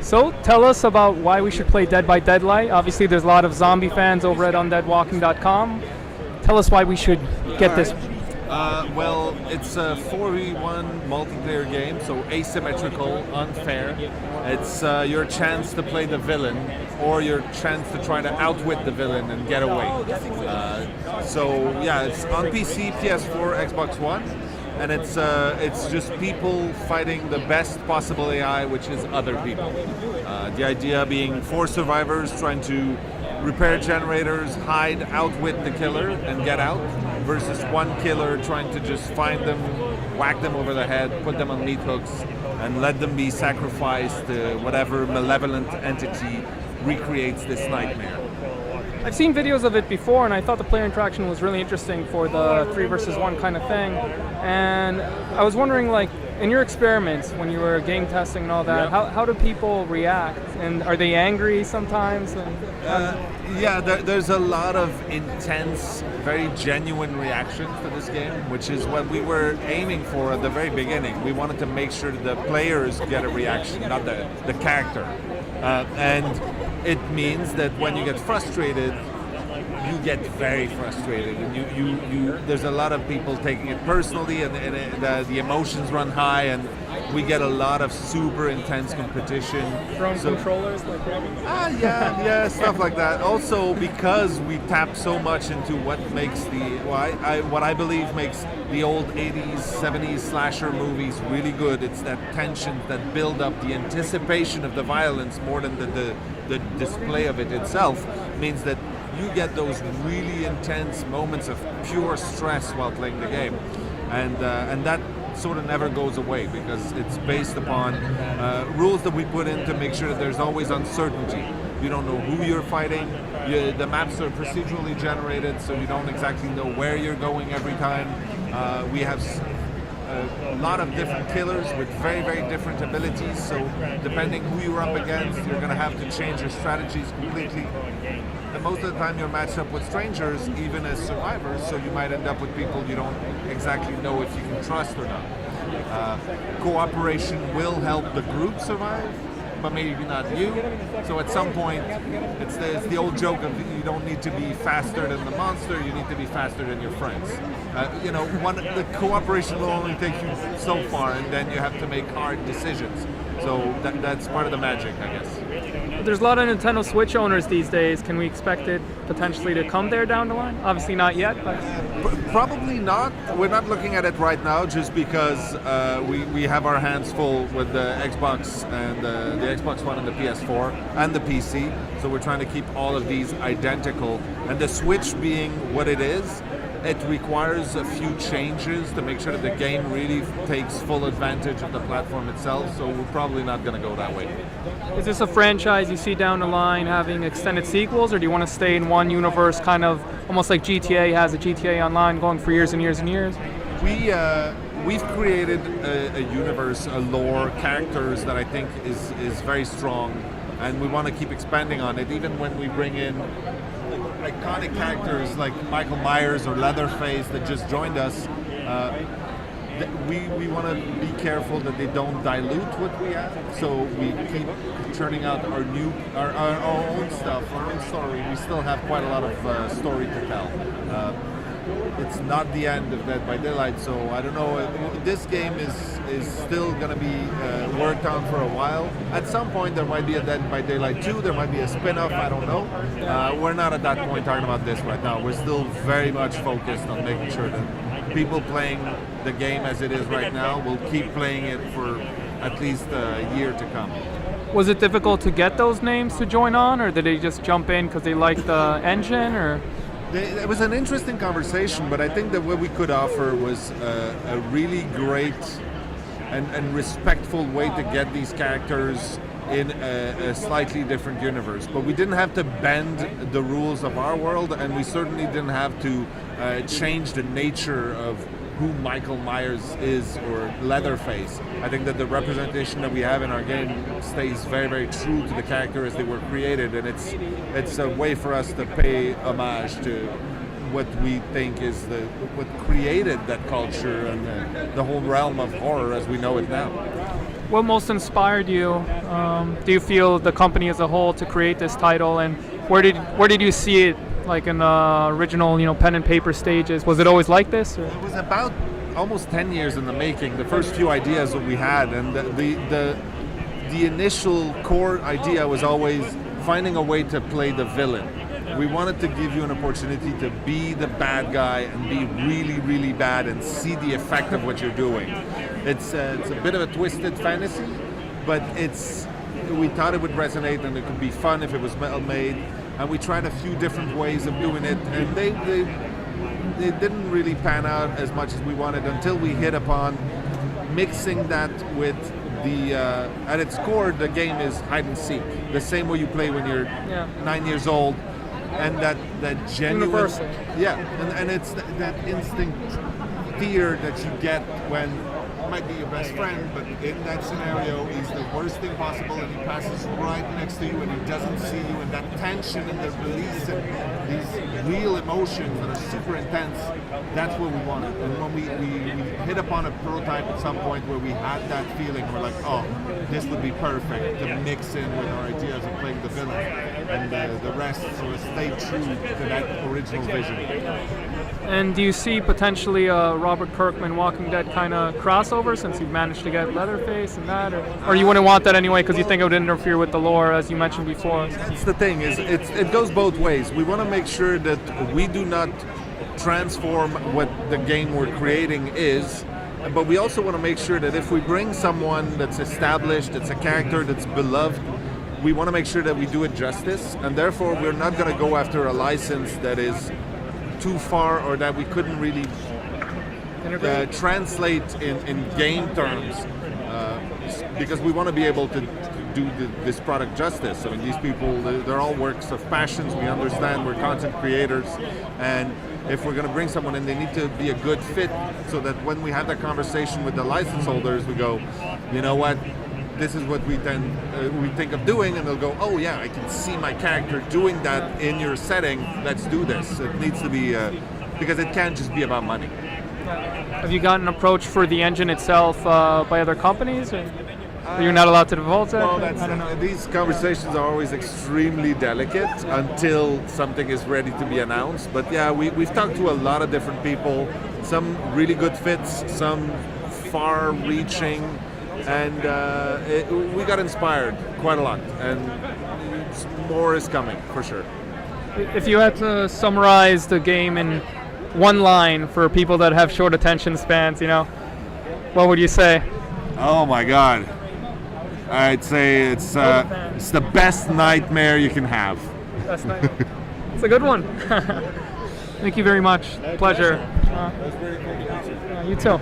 So tell us about why we should play Dead by Deadlight. Obviously, there's a lot of zombie fans over at undeadwalking.com. Tell us why we should get this. Well, it's a 4v1 multiplayer game, so asymmetrical, unfair. It's your chance to play the villain, or your chance to try to outwit the villain and get away. It's on PC, PS4, Xbox One, and it's just people fighting the best possible AI, which is other people. The idea being 4 survivors trying to repair generators, hide, outwit the killer, and get out, versus 1 killer trying to just find them, whack them over the head, put them on meat hooks, and let them be sacrificed to whatever malevolent entity recreates this nightmare. I've seen videos of it before, and I thought the player interaction was really interesting for the 3 versus 1 kind of thing. And I was wondering, like, in your experiments, when you were game testing and all that, how do people react? And are they angry sometimes? There's a lot of intense, very genuine reactions to this game, which is what we were aiming for at the very beginning. We wanted to make sure that the players get a reaction, not the character. And it means that when you get frustrated, you get very frustrated, and you there's a lot of people taking it personally, and the emotions run high, and we get a lot of super intense competition. Throwing controllers like that? Stuff like that. Also, because we tap so much into what makes what I believe makes the old 80s, 70s slasher movies really good. It's that tension, that build up, the anticipation of the violence more than the display of it itself, means that you get those really intense moments of pure stress while playing the game, and that sort of never goes away, because it's based upon rules that we put in to make sure that there's always uncertainty. You don't know who you're fighting. The maps are procedurally generated, so you don't exactly know where you're going every time. We have a lot of different killers with very, very different abilities, so depending who you're up against, you're going to have to change your strategies completely. And most of the time you're matched up with strangers, even as survivors, so you might end up with people you don't exactly know if you can trust or not. Cooperation will help the group survive, but maybe not you. So at some point, it's the old joke of you don't need to be faster than the monster, you need to be faster than your friends. The cooperation will only take you so far, and then you have to make hard decisions. So that's part of the magic, I guess. There's a lot of Nintendo Switch owners these days. Can we expect it potentially to come there down the line? Obviously not yet, but... Probably not. We're not looking at it right now, just because we have our hands full with the Xbox and the Xbox One and the PS4 and the PC. So we're trying to keep all of these identical. And the Switch being what it is, it requires a few changes to make sure that the game really takes full advantage of the platform itself, so we're probably not going to go that way. Is this a franchise you see down the line having extended sequels, or do you want to stay in one universe, kind of almost like GTA has a GTA Online going for years and years and years? We've created a universe, a lore, characters that I think is very strong, and we want to keep expanding on it, even when we bring in iconic characters like Michael Myers or Leatherface that just joined us. We want to be careful that they don't dilute what we have, so we keep churning out our own stuff, our own story. We still have quite a lot of story to tell. It's not the end of Dead by Daylight, so I don't know. This game is still going to be worked on for a while. At some point, there might be a Dead by Daylight 2. There might be a spin-off. I don't know. We're not at that point talking about this right now. We're still very much focused on making sure that people playing the game as it is right now will keep playing it for at least a year to come. Was it difficult to get those names to join on, or did they just jump in because they liked the engine, or...? It was an interesting conversation, but I think that what we could offer was a really great and respectful way to get these characters in a slightly different universe. But we didn't have to bend the rules of our world, and we certainly didn't have to change the nature of who Michael Myers is or Leatherface. I think that the representation that we have in our game stays very, very true to the character as they were created, and it's a way for us to pay homage to what we think is what created that culture and the whole realm of horror as we know it now. what most inspired you? Do you feel the company as a whole to create this title, and where did you see it, like in the original, pen and paper stages? Was it always like this? Or? It was about almost 10 years in the making. The first few ideas that we had, and the initial core idea was always finding a way to play the villain. We wanted to give you an opportunity to be the bad guy and be really, really bad and see the effect of what you're doing. It's a bit of a twisted fantasy, but we thought it would resonate and it could be fun if it was metal made. And we tried a few different ways of doing it, and they didn't really pan out as much as we wanted until we hit upon mixing that with at its core, the game is hide and seek, the same way you play when you're 9 years old, and that genuine, universal. And it's that instinct fear that you get when might be your best friend, but in that scenario, he's the worst thing possible, and he passes right next to you, and he doesn't see you, and that tension and the release and these real emotions that are super intense, that's what we wanted. And when we hit upon a prototype at some point where we had that feeling, we're like, oh, this would be perfect to mix in with our ideas of playing the villain, and the rest sort of stay true to that original vision. And do you see potentially a Robert Kirkman Walking Dead kind of crossover, since you've managed to get Leatherface and that, or you wouldn't want that anyway because you think it would interfere with the lore, as you mentioned before? That's the thing, it goes both ways. We want to make sure that we do not transform what the game we're creating is, but we also want to make sure that if we bring someone that's established, it's a character that's beloved, we want to make sure that we do it justice, and therefore we're not going to go after a license that is too far or that we couldn't really translate in game terms, because we want to be able to do this product justice. I mean, these people, they're all works of passions. We understand we're content creators, and if we're going to bring someone in, they need to be a good fit, so that when we have that conversation with the license holders, we go, you know what, this is what we think of doing, and they'll go, oh yeah, I can see my character doing that in your setting, let's do this. It needs to be, because it can't just be about money. Have you gotten approached for the engine itself by other companies, or you're not allowed to divulge that? Well, I don't know. These conversations are always extremely delicate until something is ready to be announced. But yeah, we've talked to a lot of different people, some really good fits, some far-reaching, and we got inspired quite a lot, and more is coming for sure. If you had to summarize the game in one line for people that have short attention spans, what would you say? Oh my God, I'd say it's the best nightmare you can have. Best nightmare. It's a good one. Thank you very much. Pleasure. That's very cool. You too.